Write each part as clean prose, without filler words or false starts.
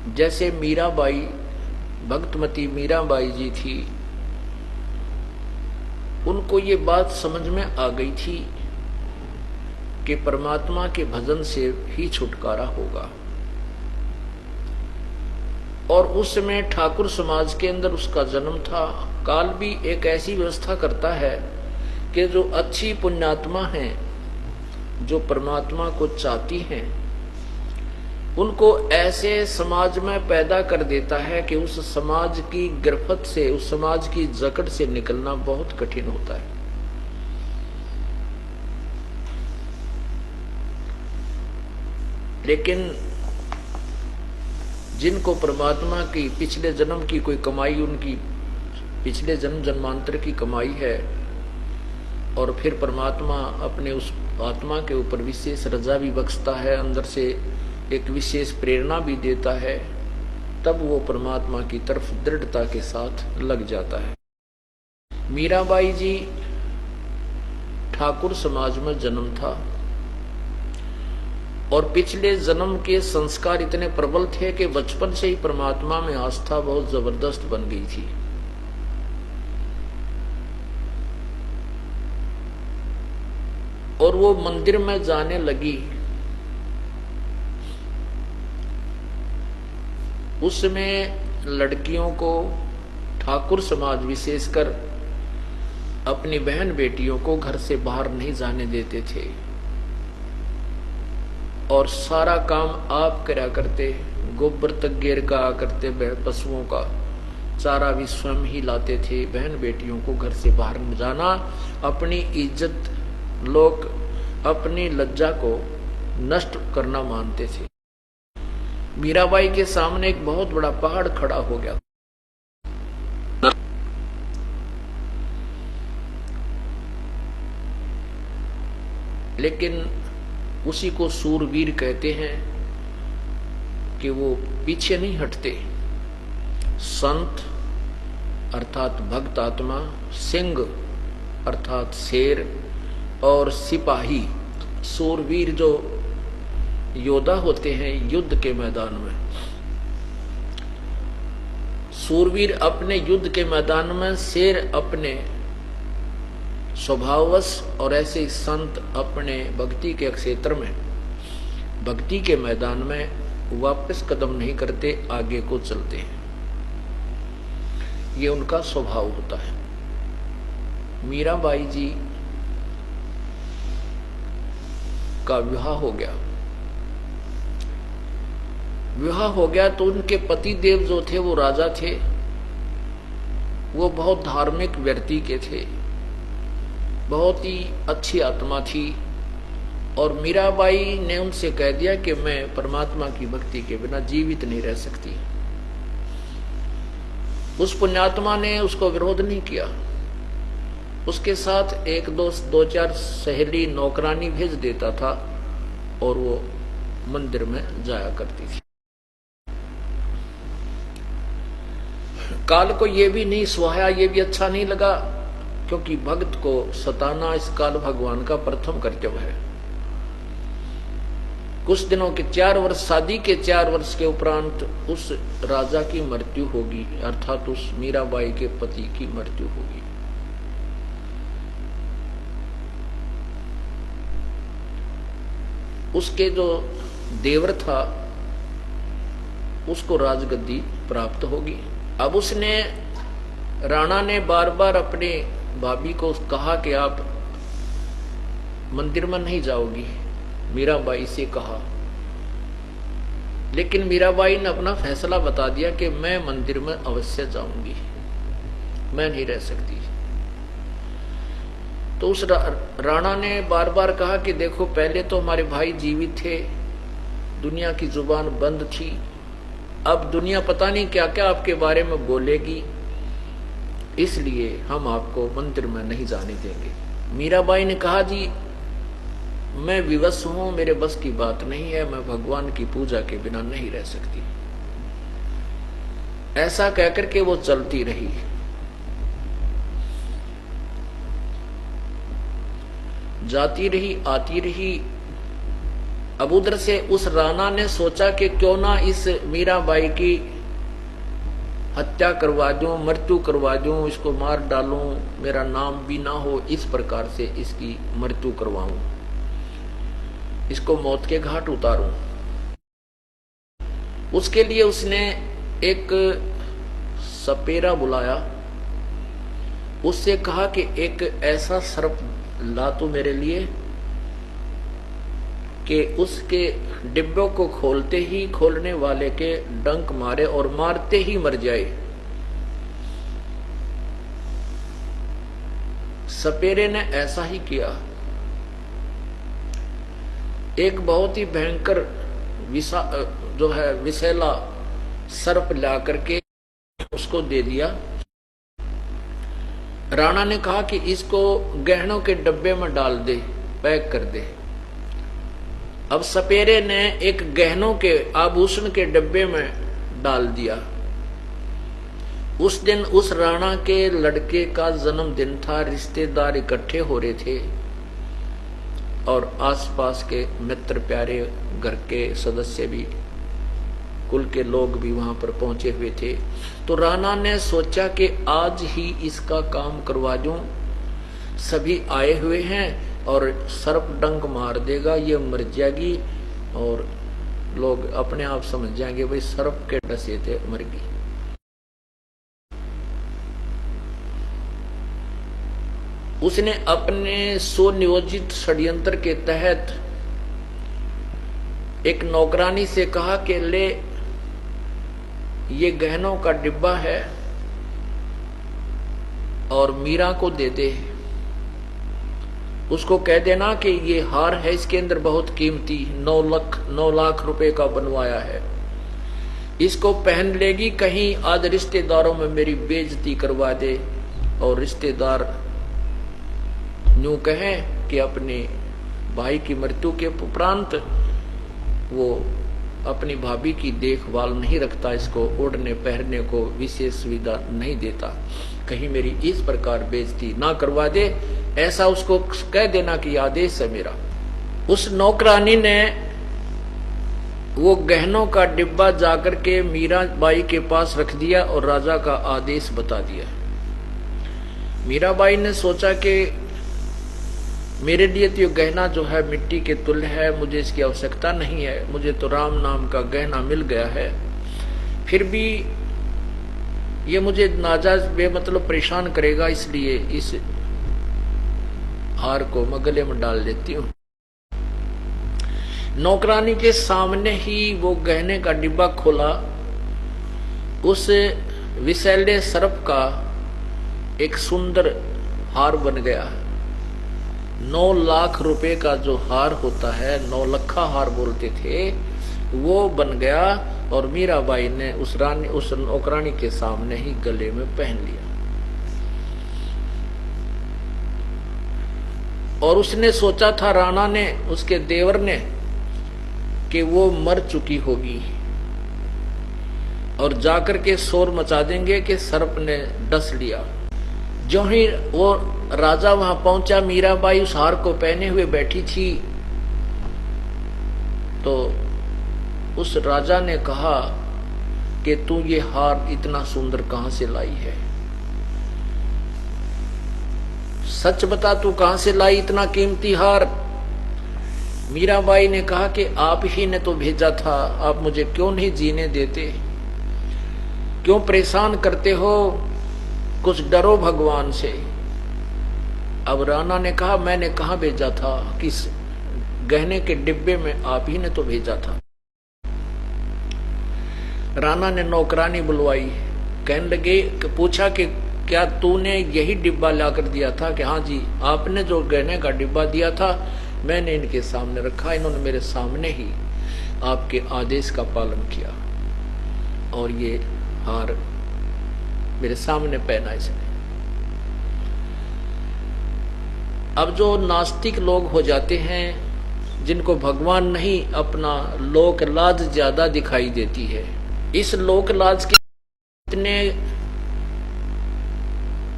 जैसे मीराबाई, भक्तमती मीराबाई जी थी, उनको ये बात समझ में आ गई थी कि परमात्मा के भजन से ही छुटकारा होगा। और उस समय ठाकुर समाज के अंदर उसका जन्म था। काल भी एक ऐसी व्यवस्था करता है कि जो अच्छी पुण्यात्मा हैं, जो परमात्मा को चाहती हैं, उनको ऐसे समाज में पैदा कर देता है कि उस समाज की गिरफ्त से, उस समाज की जकड़ से निकलना बहुत कठिन होता है। लेकिन जिनको परमात्मा की पिछले जन्म की कोई कमाई, उनकी पिछले जन्म जन्मांतर की कमाई है, और फिर परमात्मा अपने उस आत्मा के ऊपर विशेष रजा भी बख्शता है, अंदर से एक विशेष प्रेरणा भी देता है, तब वो परमात्मा की तरफ दृढ़ता के साथ लग जाता है। मीराबाई जी ठाकुर समाज में जन्म था, और पिछले जन्म के संस्कार इतने प्रबल थे कि बचपन से ही परमात्मा में आस्था बहुत जबरदस्त बन गई थी। और वो मंदिर में जाने लगी। उसमें लड़कियों को ठाकुर समाज विशेषकर अपनी बहन बेटियों को घर से बाहर नहीं जाने देते थे, और सारा काम आप करा करते। गोबर तक गेर का करते, पशुओं का चारा भी स्वयं ही लाते थे। बहन बेटियों को घर से बाहर न जाना, अपनी इज्जत, लोग अपनी लज्जा को नष्ट करना मानते थे। मीराबाई के सामने एक बहुत बड़ा पहाड़ खड़ा हो गया। लेकिन उसी को सूरवीर कहते हैं कि वो पीछे नहीं हटते। संत अर्थात भक्त आत्मा, सिंह अर्थात शेर, और सिपाही सूरवीर जो योद्धा होते हैं युद्ध के मैदान में। सूरवीर अपने युद्ध के मैदान में, शेर अपने स्वभाववश, और ऐसे ही संत अपने भक्ति के क्षेत्र में, भक्ति के मैदान में वापस कदम नहीं करते, आगे को चलते हैं। ये उनका स्वभाव होता है। मीराबाई जी का विवाह हो गया। विवाह हो गया तो उनके पति देव जो थे वो राजा थे, वो बहुत धार्मिक व्यक्ति के थे, बहुत ही अच्छी आत्मा थी। और मीराबाई ने उनसे कह दिया कि मैं परमात्मा की भक्ति के बिना जीवित नहीं रह सकती। उस पुण्यात्मा ने उसको विरोध नहीं किया। उसके साथ एक दो चार सहेली नौकरानी भेज देता था, और वो मंदिर में जाया करती थी। काल को ये भी नहीं सुहाया, ये भी अच्छा नहीं लगा, क्योंकि भक्त को सताना इस काल भगवान का प्रथम कर्तव्य है। कुछ दिनों के 4 वर्ष, शादी के 4 वर्ष के उपरांत उस राजा की मृत्यु होगी, अर्थात उस मीराबाई के पति की मृत्यु होगी। उसके जो देवर था उसको राजगद्दी प्राप्त होगी। अब उसने, राणा ने बार बार अपने भाभी को कहा कि आप मंदिर में नहीं जाओगी, मीराबाई से कहा। लेकिन मीराबाई ने अपना फैसला बता दिया कि मैं मंदिर में अवश्य जाऊंगी, मैं नहीं रह सकती। तो उस राणा ने बार बार कहा कि देखो, पहले तो हमारे भाई जीवित थे, दुनिया की जुबान बंद थी, अब दुनिया पता नहीं क्या क्या आपके बारे में बोलेगी, इसलिए हम आपको मंदिर में नहीं जाने देंगे। मीराबाई ने कहा, जी मैं विवश हूं, मेरे बस की बात नहीं है, मैं भगवान की पूजा के बिना नहीं रह सकती। ऐसा कहकर के वो चलती रही। जाती रही, आती रही, अब उधर से उस राणा ने सोचा कि क्यों ना इस मीराबाई की हत्या करवा दूं, मृत्यु करवा दूं, इसको मार डालूं, मेरा नाम भी ना हो, इस प्रकार से इसकी मृत्यु करवाऊं, इसको मौत के घाट उतारूं। उसके लिए उसने एक सपेरा बुलाया, उससे कहा कि एक ऐसा सर्प ला तू मेरे लिए कि उसके डिब्बों को खोलते ही खोलने वाले के डंक मारे और मारते ही मर जाए। सपेरे ने ऐसा ही किया। एक बहुत ही भयंकर जो है विषैला सर्प ला करके उसको दे दिया। राणा ने कहा कि इसको गहनों के डब्बे में डाल दे, पैक कर दे। अब सपेरे ने एक गहनों के आभूषण के डब्बे में डाल दिया। उस दिन उस राणा के लड़के का जन्मदिन था, रिश्तेदार इकट्ठे हो रहे थे और आसपास के मित्र प्यारे घर के सदस्य भी, कुल के लोग भी वहां पर पहुंचे हुए थे। तो राणा ने सोचा कि आज ही इसका काम करवा दूं, सभी आए हुए हैं और सर्प डंक मार देगा, ये मर जाएगी और लोग अपने आप समझ जाएंगे भाई सर्प के डसे थे, मर गई। उसने अपने सुनियोजित षड्यंत्र के तहत एक नौकरानी से कहा कि ले ये गहनों का डिब्बा है और मीरा को दे दे, उसको कह देना कि ये हार है, इसके अंदर बहुत कीमती 9 लाख रुपए का बनवाया है, इसको पहन लेगी, कहीं आज रिश्तेदारों में मेरी बेइज्जती करवा दे और रिश्तेदार यूं कहें कि अपने भाई की मृत्यु के उपरांत वो अपनी भाभी की देखभाल नहीं रखता, इसको ओढ़ने पहनने को विशेष सुविधा नहीं देता, कहीं मेरी इस प्रकार बेइज्जती ना करवा दे, ऐसा उसको कह देना कि आदेश है मेरा। उस नौकरानी ने वो गहनों का डिब्बा जाकर के मीराबाई के पास रख दिया और राजा का आदेश बता दिया। मीराबाई ने सोचा कि मेरे लिए तो ये गहना जो है मिट्टी के तुल्य है, मुझे इसकी आवश्यकता नहीं है, मुझे तो राम नाम का गहना मिल गया है, फिर भी ये मुझे नाजायज बेमतलब परेशान करेगा, इसलिए इस हार को मैं गले में डाल लेती हूँ। नौकरानी के सामने ही वो गहने का डिब्बा खोला, उस विषैले सर्प का एक सुंदर हार बन गया। 9 लाख रुपए का जो हार होता है, 9 लखा हार बोलते थे, वो बन गया और मीराबाई ने उस नौकरानी के सामने ही गले में पहन लिया। और उसने सोचा था राणा ने, उसके देवर ने, कि वो मर चुकी होगी और जाकर के शोर मचा देंगे कि सर्प ने डस लिया। जो ही वो राजा वहां पहुंचा, मीराबाई उस हार को पहने हुए बैठी थी, तो उस राजा ने कहा कि तू ये हार इतना सुंदर कहां से लाई है, सच बता तू कहां से लाई इतना कीमती हार। मीराबाई ने कहा कि आप ही ने तो भेजा था, आप मुझे क्यों नहीं जीने देते, क्यों परेशान करते हो, कुछ डरो भगवान से। अब राणा ने कहा मैंने कहां भेजा था, किस गहने के डिब्बे में आप ही ने तो भेजा था। राणा ने नौकरानी बुलवाई, कहने लगे, पूछा कि क्या तूने यही डिब्बा लाकर दिया था? कि हाँ जी, आपने जो गहने का डिब्बा दिया था मैंने इनके सामने रखा, इन्होंने मेरे सामने ही आपके आदेश का पालन किया और ये हार मेरे सामने पहना इसने। अब जो नास्तिक लोग हो जाते हैं, जिनको भगवान नहीं अपना लोक लाज ज्यादा दिखाई देती है, इस लोक लाज के इतने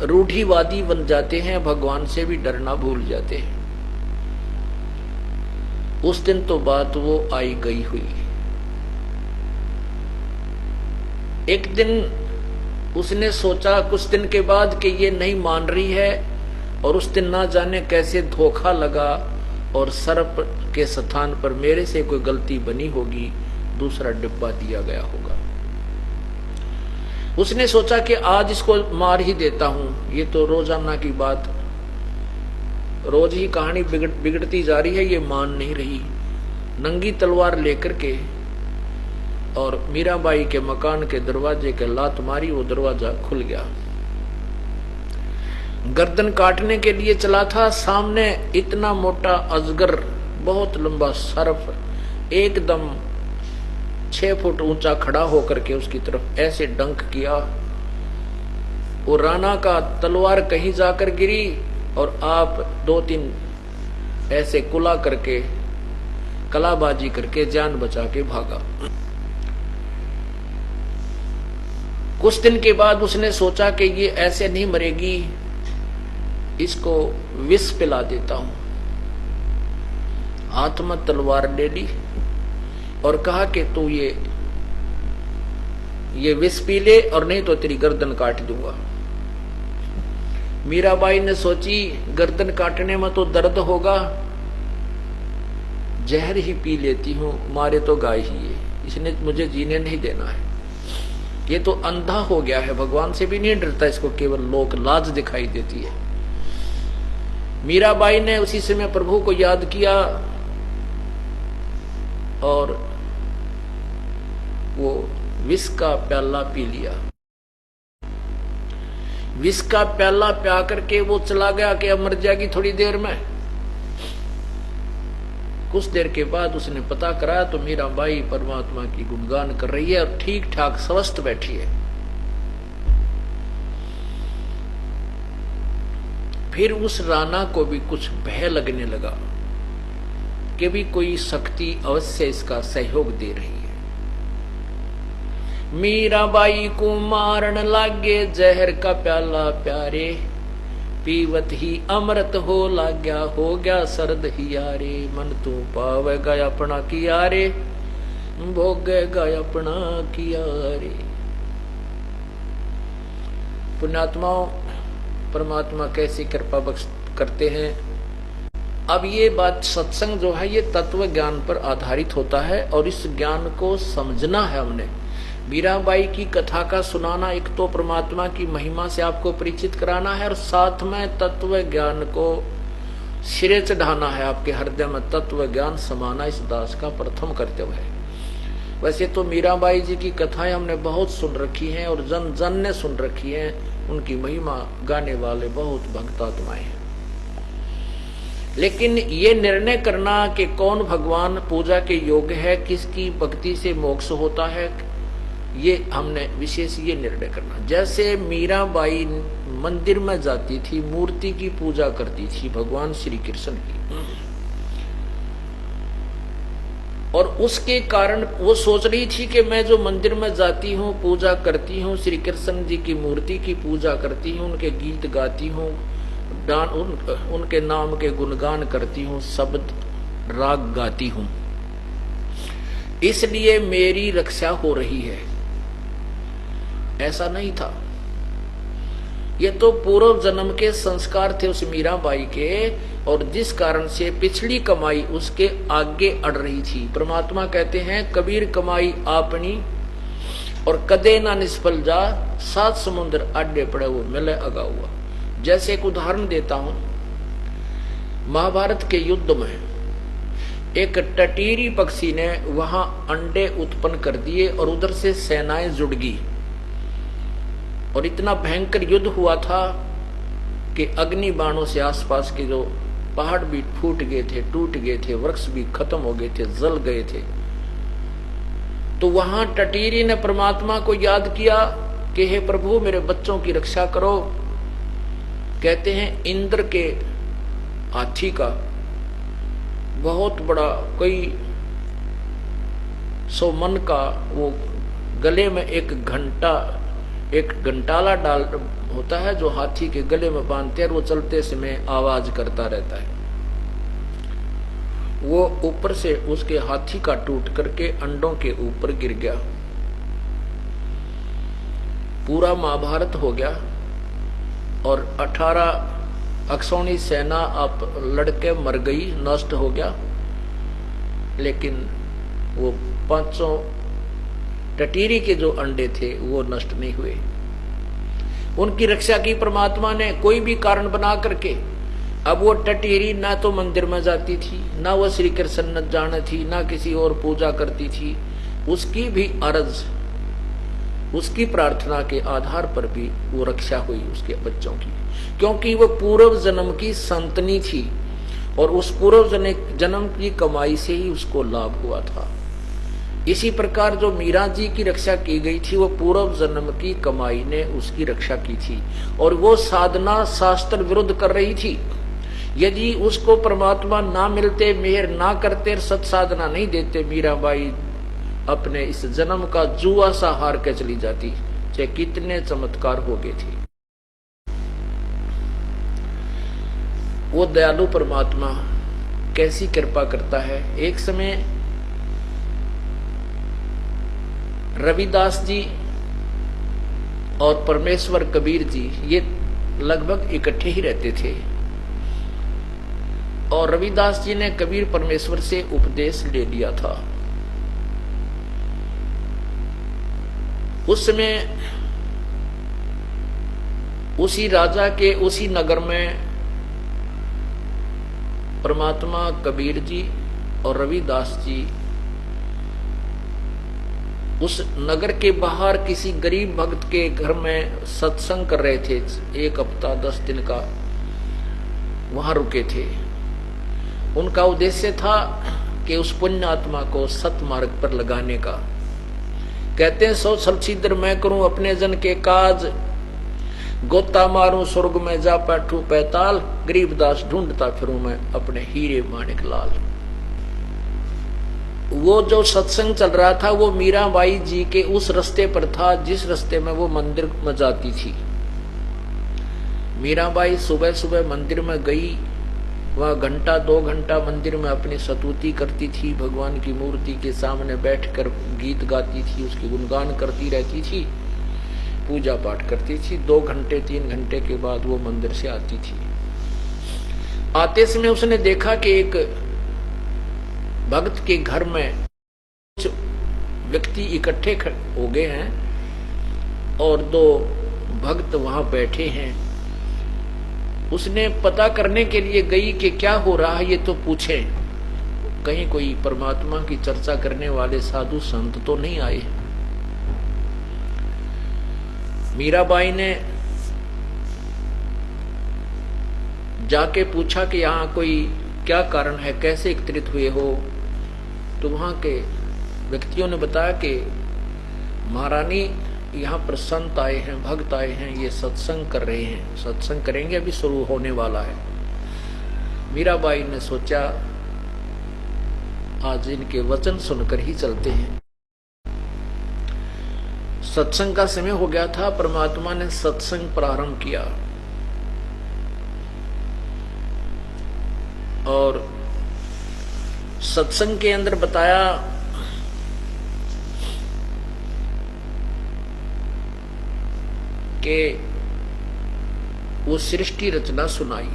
रूढ़िवादी बन जाते हैं, भगवान से भी डरना भूल जाते हैं। उस दिन तो बात वो आई गई हुई। एक दिन उसने सोचा कुछ दिन के बाद कि ये नहीं मान रही है, और उस दिन ना जाने कैसे धोखा लगा और सर्प के स्थान पर मेरे से कोई गलती बनी होगी, दूसरा डिब्बा दिया गया होगा। उसने सोचा कि आज इसको मार ही देता हूं। ये तो रोजाना की बात, रोज ही कहानी बिगड़ती जा रही है, ये मान नहीं रही। नंगी तलवार लेकर के और मीराबाई के मकान के दरवाजे के लात मारी, वो दरवाजा खुल गया। गर्दन काटने के लिए चला था, सामने इतना मोटा अजगर, बहुत लंबा सर्प, एकदम 6 फुट ऊंचा खड़ा होकर के उसकी तरफ ऐसे डंक किया। वो राणा का तलवार कहीं जाकर गिरी और आप 2-3 ऐसे कुला करके, कलाबाजी करके जान बचा के भागा। कुछ दिन के बाद उसने सोचा कि ये ऐसे नहीं मरेगी, इसको विष पिला देता हूं। हाथ में तलवार ले ली और कहा कि तू ये विष पी ले और नहीं तो तेरी गर्दन काट दूंगा। मीराबाई ने सोची गर्दन काटने में तो दर्द होगा, जहर ही पी लेती हूं, मारे तो गाय ही है, इसने मुझे जीने नहीं देना है। ये तो अंधा हो गया है, भगवान से भी नहीं डरता, इसको केवल लोक लाज दिखाई देती है। मीराबाई ने उसी समय प्रभु को याद किया और वो विष का प्याला पी लिया। विष का प्याला प्या करके वो चला गया कि अब मर जाएगी थोड़ी देर में। कुछ देर के बाद उसने पता करा तो मीराबाई परमात्मा की गुणगान कर रही है और ठीक ठाक स्वस्थ बैठी है। फिर उस राणा को भी कुछ भय लगने लगा कि भी कोई शक्ति अवश्य इसका सहयोग दे रही है। मीराबाई को मारन लागे जहर का प्याला प्यारे, पीवत ही अमृत हो लाग्या, हो गया सर्द हियारे। मन तू पावेगा अपना किया रे, भोगेगा अपना किया रे। पुण्यात्माओं, परमात्मा कैसी कृपा बख्श करते हैं। अब ये बात, सत्संग जो है ये तत्व ज्ञान पर आधारित होता है और इस ज्ञान को समझना है हमने। मीराबाई की कथा का सुनाना एक तो परमात्मा की महिमा से आपको परिचित कराना है और साथ में तत्व ज्ञान को सिरे चढ़ाना है। आपके हृदय में तत्व ज्ञान समाना इस दास का प्रथम कर्तव्य है। वैसे तो मीराबाई जी की कथाएं हमने बहुत सुन रखी हैं और जन जन ने सुन रखी हैं, उनकी महिमा गाने वाले बहुत भक्तात्माएं हैं। लेकिन ये निर्णय करना कि कौन भगवान पूजा के योग्य है, किसकी भक्ति से मोक्ष होता है, ये हमने विशेष ये निर्णय करना। जैसे मीराबाई मंदिर में जाती थी, मूर्ति की पूजा करती थी भगवान श्री कृष्ण की, और उसके कारण वो सोच रही थी कि मैं जो मंदिर में जाती हूँ, पूजा करती हूँ, श्री कृष्ण जी की मूर्ति की पूजा करती हूँ, उनके गीत गाती हूँ, उनके नाम के गुणगान करती हूँ, शब्द राग गाती हूँ, इसलिए मेरी रक्षा हो रही है। ऐसा नहीं था। ये तो पूर्व जन्म के संस्कार थे उस मीराबाई के, और जिस कारण से पिछली कमाई उसके आगे अड़ रही थी। परमात्मा कहते हैं कबीर कमाई आपनी और कदे ना निष्फल जा, 7 समुद्र आडे पड़े वो मिले अगा हुआ। जैसे एक उदाहरण देता हूं, महाभारत के युद्ध में एक टटीरी पक्षी ने वहां अंडे उत्पन्न कर दिए और उधर से सेनाएं जुड़ गई और इतना भयंकर युद्ध हुआ था कि अग्नि बाणों से आसपास के जो पहाड़ भी फूट गए थे, टूट गए थे, वृक्ष भी खत्म हो गए थे, जल गए थे। तो वहां टटीरी ने परमात्मा को याद किया कि हे प्रभु मेरे बच्चों की रक्षा करो। कहते हैं इंद्र के हाथी का बहुत बड़ा कोई 100 मन का वो गले में एक घंटाला डाल होता है जो हाथी के गले में बांधते हैं, वो चलते समय आवाज करता रहता है। वो ऊपर से उसके हाथी का टूट करके अंडों के ऊपर गिर गया। पूरा महाभारत हो गया और 18 अक्षौणी सेना आप लड़के मर गई, नष्ट हो गया। लेकिन वो 500 टटीरी के जो अंडे थे वो नष्ट नहीं हुए। उनकी रक्षा की परमात्मा ने कोई भी कारण बना करके। अब वो टटीरी ना तो मंदिर में जाती थी, ना वो श्री कृष्ण न जाने थी, ना किसी और पूजा करती थी। उसकी भी अर्ज, उसकी प्रार्थना के आधार पर भी वो रक्षा हुई उसके बच्चों की, क्योंकि वो पूर्व जन्म की संतनी थी और उस पूर्व जन्म की कमाई से ही उसको लाभ हुआ था। इसी प्रकार जो मीरा जी की रक्षा की गई थी वो पूर्व जन्म की कमाई ने उसकी रक्षा की थी और वो साधना शास्त्र विरुद्ध कर रही थी। यदि उसको परमात्मा ना मिलते, मेहर ना करते, सत साधना नहीं देते, मीराबाई अपने इस जन्म का जुआ सा हार के चली जाती, चाहे कितने चमत्कार हो गए थे। वो दयालु परमात्मा कैसी कृपा करता है। एक समय रविदास जी और परमेश्वर कबीर जी ये लगभग इकट्ठे ही रहते थे और रविदास जी ने कबीर परमेश्वर से उपदेश ले लिया था। उस समय उसी राजा के उसी नगर में परमात्मा कबीर जी और रविदास जी उस नगर के बाहर किसी गरीब भक्त के घर में सत्संग कर रहे थे। 1 हफ्ता 10 दिन का वहां रुके थे। उनका उद्देश्य था कि उस पुण्य आत्मा को सतमार्ग पर लगाने का। कहते हैं 100 छलछिद्र मैं करूं अपने जन के काज, गोता मारूं स्वर्ग में जा बैठूं पैताल, गरीबदास ढूंढता फिरूं मैं अपने हीरे माणिक लाल। वो जो सत्संग चल रहा था वो मीराबाई जी के उस रास्ते पर था जिस रास्ते में वो मंदिर में जाती थी। मीराबाई सुबह सुबह मंदिर में गई, वह 1-2 घंटा मंदिर में अपनी स्तुति करती थी, भगवान की मूर्ति के सामने बैठकर गीत गाती थी, उसकी गुणगान करती रहती थी, पूजा पाठ करती थी। 2 घंटे 3 घंटे के बाद वो मंदिर से आती थी। आते समय उसने देखा कि एक भक्त के घर में कुछ व्यक्ति इकट्ठे हो गए हैं और 2 भक्त वहां बैठे हैं। उसने पता करने के लिए गई कि क्या हो रहा है, ये तो पूछे, कहीं कोई परमात्मा की चर्चा करने वाले साधु संत तो नहीं आए। मीराबाई ने जाके पूछा कि यहाँ कोई क्या कारण है, कैसे एकत्रित हुए हो। तो वहां के व्यक्तियों ने बताया कि महारानी यहाँ पर संत आए हैं, भक्त आए हैं, ये सत्संग कर रहे हैं, सत्संग करेंगे, अभी शुरू होने वाला है। मीराबाई ने सोचा आज इनके वचन सुनकर ही चलते हैं। सत्संग का समय हो गया था, परमात्मा ने सत्संग प्रारंभ किया और सत्संग के अंदर बताया कि वो सृष्टि रचना सुनाई।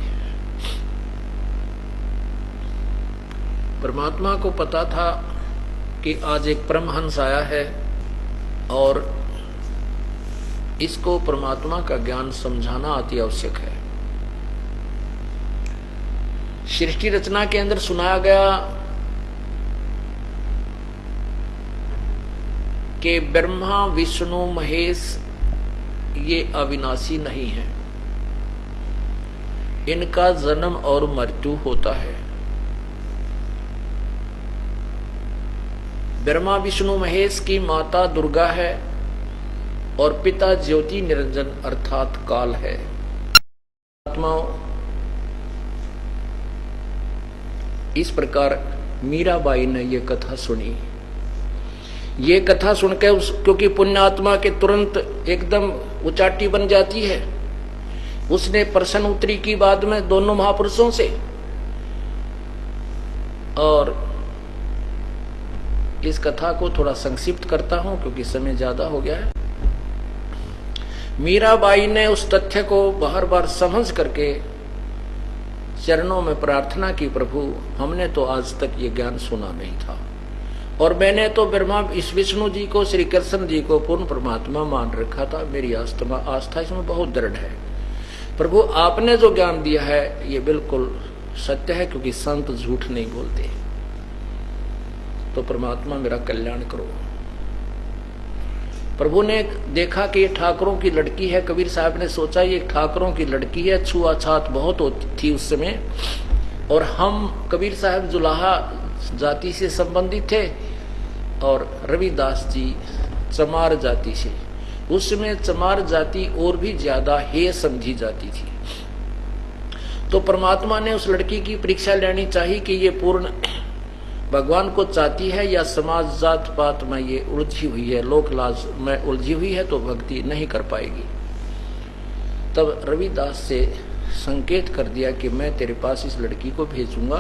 परमात्मा को पता था कि आज एक परमहंस आया है और इसको परमात्मा का ज्ञान समझाना अति आवश्यक है। सृष्टि रचना के अंदर सुनाया गया कि ब्रह्मा विष्णु महेश ये अविनाशी नहीं है, इनका जन्म और मृत्यु होता है। ब्रह्मा विष्णु महेश की माता दुर्गा है और पिता ज्योति निरंजन अर्थात काल है। आत्माओं, इस प्रकार मीराबाई ने यह कथा सुनी। ये कथा सुनकर क्योंकि पुण्यात्मा के तुरंत एकदम उचाटी बन जाती है, उसने प्रश्न उत्तरी की बाद में दोनों महापुरुषों से और इस कथा को थोड़ा संक्षिप्त करता हूं क्योंकि समय ज्यादा हो गया है। मीराबाई ने उस तथ्य को बार बार समझ करके चरणों में प्रार्थना की, प्रभु हमने तो आज तक ये ज्ञान सुना नहीं था और मैंने तो ब्रह्मा इस विष्णु जी को, श्री कृष्ण जी को पूर्ण परमात्मा मान रखा था। मेरी आस्था इसमें बहुत दृढ़ है। प्रभु आपने जो ज्ञान दिया है ये बिल्कुल सत्य है, क्योंकि संत झूठ नहीं बोलते। तो परमात्मा मेरा कल्याण करो। प्रभु ने देखा कि ये ठाकुरों की लड़की है। कबीर साहब ने सोचा ये ठाकुरों की लड़की है, छुआछात बहुत होती थी उस समय, और हम कबीर साहब जुलाहा जाति से संबंधित थे और रविदास जी चमार जाति से। उस समय चमार जाति और भी ज्यादा हेय समझी जाती थी। तो परमात्मा ने उस लड़की की परीक्षा लेनी चाहिए कि ये पूर्ण भगवान को चाहती है या समाज जात पात में ये उलझी हुई है, लोक लाज में उलझी हुई है, तो भक्ति नहीं कर पाएगी। तब रविदास से संकेत कर दिया कि मैं तेरे पास इस लड़की को भेजूंगा,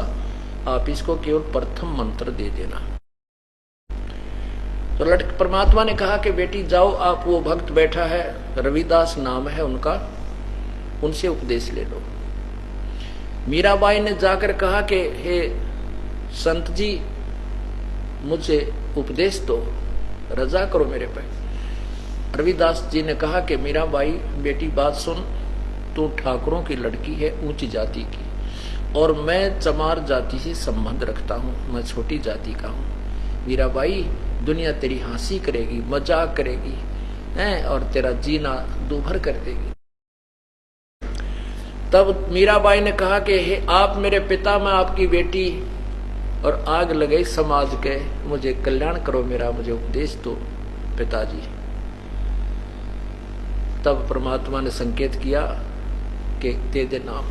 आप इसको केवल प्रथम मंत्र दे देना। तो परमात्मा ने कहा कि बेटी जाओ, आप वो भक्त बैठा है, रविदास नाम है उनका, उनसे उपदेश ले लो। मीराबाई ने जाकर कहा कि हे संत जी मुझे उपदेश दो, रजा करो मेरे पे। रविदास जी ने कहा कि मीराबाई बेटी बात सुन, तू ठाकुरों की लड़की है, ऊंची जाति की, और मैं चमार जाति से संबंध रखता हूँ, मैं छोटी जाति का हूँ। मीराबाई दुनिया तेरी हंसी करेगी, मजाक करेगी हैं, और तेरा जीना दूभर कर देगी। तब मीराबाई ने कहा कि हे आप मेरे पिता, मैं आपकी बेटी, और आग लगे समाज के, मुझे कल्याण करो मेरा, मुझे उपदेश दो पिताजी। तब परमात्मा ने संकेत किया कि दे दे नाम,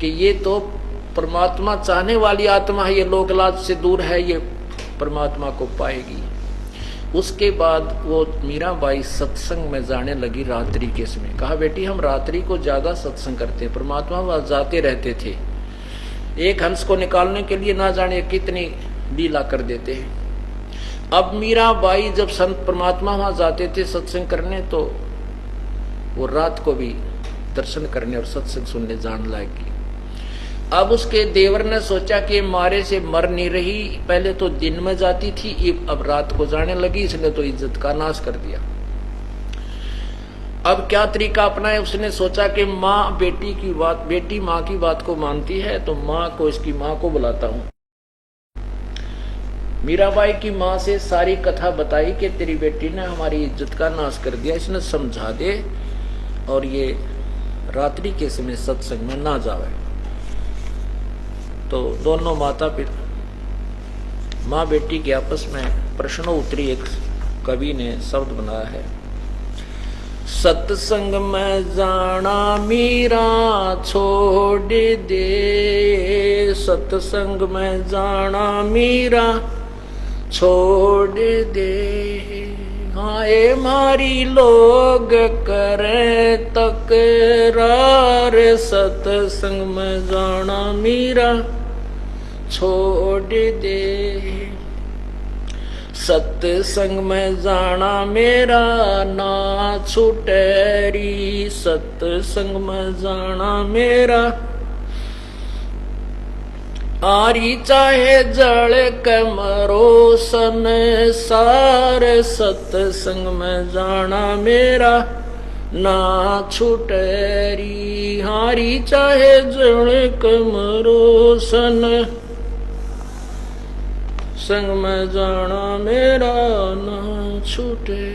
कि ये तो परमात्मा चाहने वाली आत्मा है, ये लोकलाज से दूर है, ये परमात्मा को पाएगी। उसके बाद वो मीराबाई सत्संग में जाने लगी रात्रि के समय। कहा बेटी हम रात्रि को ज्यादा सत्संग करते हैं, परमात्मा वहां जाते रहते थे, एक हंस को निकालने के लिए ना जाने कितनी लीला कर देते हैं। अब मीराबाई जब संत परमात्मा वहां जाते थे सत्संग करने, तो वो रात को भी दर्शन करने और सत्संग सुनने जान लायकी। अब उसके देवर ने सोचा कि मारे से मर नहीं रही, पहले तो दिन में जाती थी, अब रात को जाने लगी, इसने तो इज्जत का नाश कर दिया। अब क्या तरीका अपनाए? उसने सोचा कि माँ बेटी की बात, बेटी माँ की बात को मानती है, तो माँ को, इसकी माँ को बुलाता हूं। मीराबाई की माँ से सारी कथा बताई कि तेरी बेटी ने हमारी इज्जत का नाश कर दिया, इसने समझा दे और ये रात्रि के समय सत्संग में ना जावे। तो दोनों माता पिता, माँ बेटी के आपस में प्रश्नोत्तरी एक कवि ने शब्द बनाया है। सत्संग में जाना मीरा छोड़ दे, सत्संग में जाना मीरा छोड़ दे, हाय मारी लोग करे तकरार, सत्संग में जाना मीरा छोड़ दे। सत्संग में जाना मेरा ना छुटेरी, सत्संग में जाना मेरा आरी चाहे जल कमरो संसार, सत्संग में जाना मेरा ना छुटेरी, हारी चाहे जल कमरो संग में जाना मेरा ना छूटे।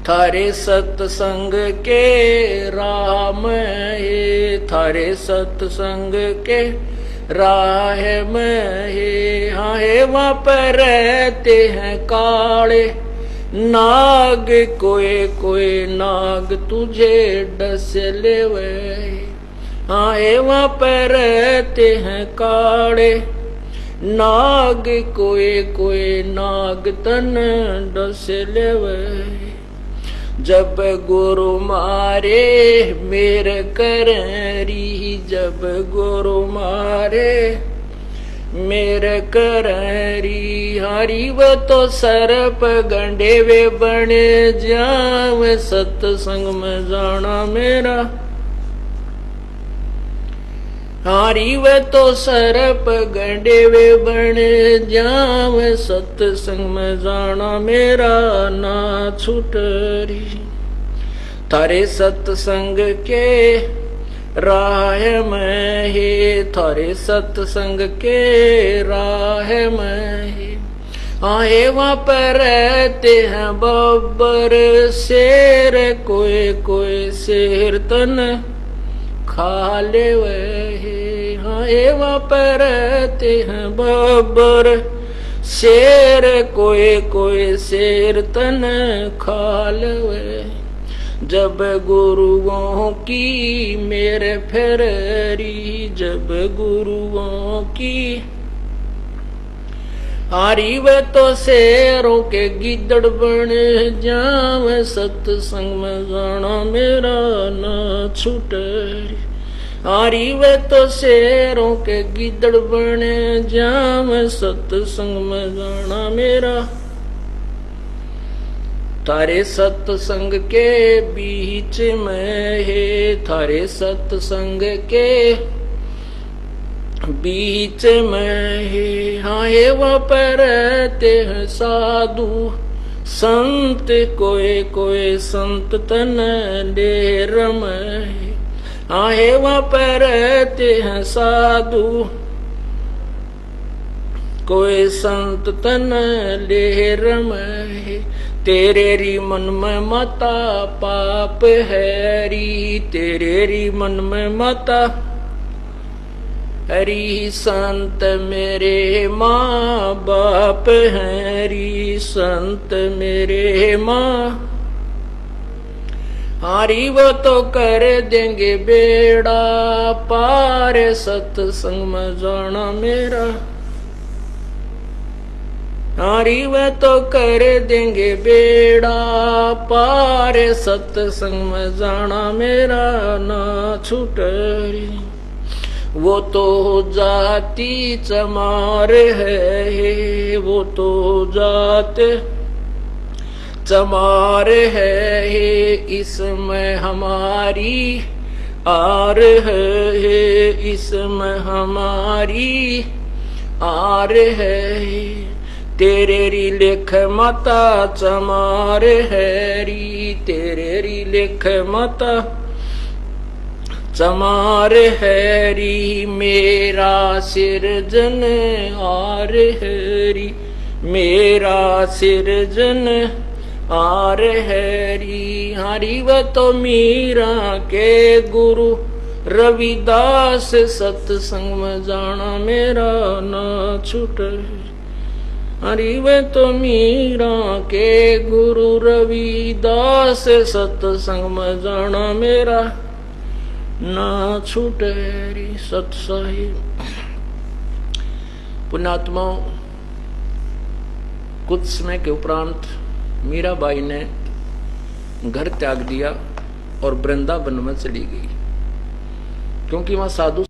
थारे सत्संग के राह में, थारे सत्संग के राह में है, हाँ है वहाँ पर रहते हैं काले नाग, कोई कोई नाग तुझे डस लेवे, हाँ है वहाँ पर रहते हैं काले नाग, कोई कोई नाग तन डस लेवे। जब गुरु मारे मेर करी, जब गुरु मारे मेरे कररी हारी व तो सरप गंडे वे बने जाव सत्संग में जाना मेरा हारी व तो सरप गंडे वे बने जाव सत्संग में जाना मेरा ना छूटरी थारे सत्संग के राह में ही थारे सत्संग के राह में ही आए वहाँ पर रहते हैं बब्बर शेर कोई कोई शेर तन खा ले वही आए वहाँ पर रहते हैं बब्बर शेर कोई कोई शेर तन खा ले वही जब गुरुओं की मेरे फेरी जब गुरुओं की हारी वे तो शेरों के गिद्दड़ बन जाव सत्संग में जाना मेरा ना छूटे हारी वे तो शेरों के गिद्दड़ बन जाव सत्संग में जाना मेरा थारे सत्संग के बीच में है थारे सत्संग के बीच में है हाँ है वहाँ पर रहते हैं साधु संत कोई कोई संत तन डेर में हाँ है वहाँ पर रहते हैं साधु कोई संत तन डेर में तेरे री मन में माता पाप है री तेरे री मन में माता हरी संत मेरे माँ बाप हैं री संत मेरे माँ हारी वो तो कर देंगे बेड़ा पार सत्संग में जाना मेरा हारी वे तो कर देंगे बेड़ा पार सत्संग में जाना मेरा ना छूटे वो तो जाति चमार है वो तो जात चमार है इसमें हमारी आर है इसमें हमारी आर है तेरे री लेख माता चमार है री तेरे री लेख माता चमार है री मेरा सिरजन आर है री मेरा सिरजन आर है री हरी व तो मीरा के गुरु रविदास सत्संग में जाना मेरा ना छूटे हरि वे तो मीरा के गुरु रविदास सत्संग में जाना मेरा ना छूटे री सत्साहिब पुण्यात्माओं कुछ समय के उपरांत मीराबाई ने घर त्याग दिया और वृंदावन में चली गई क्योंकि वहां साधु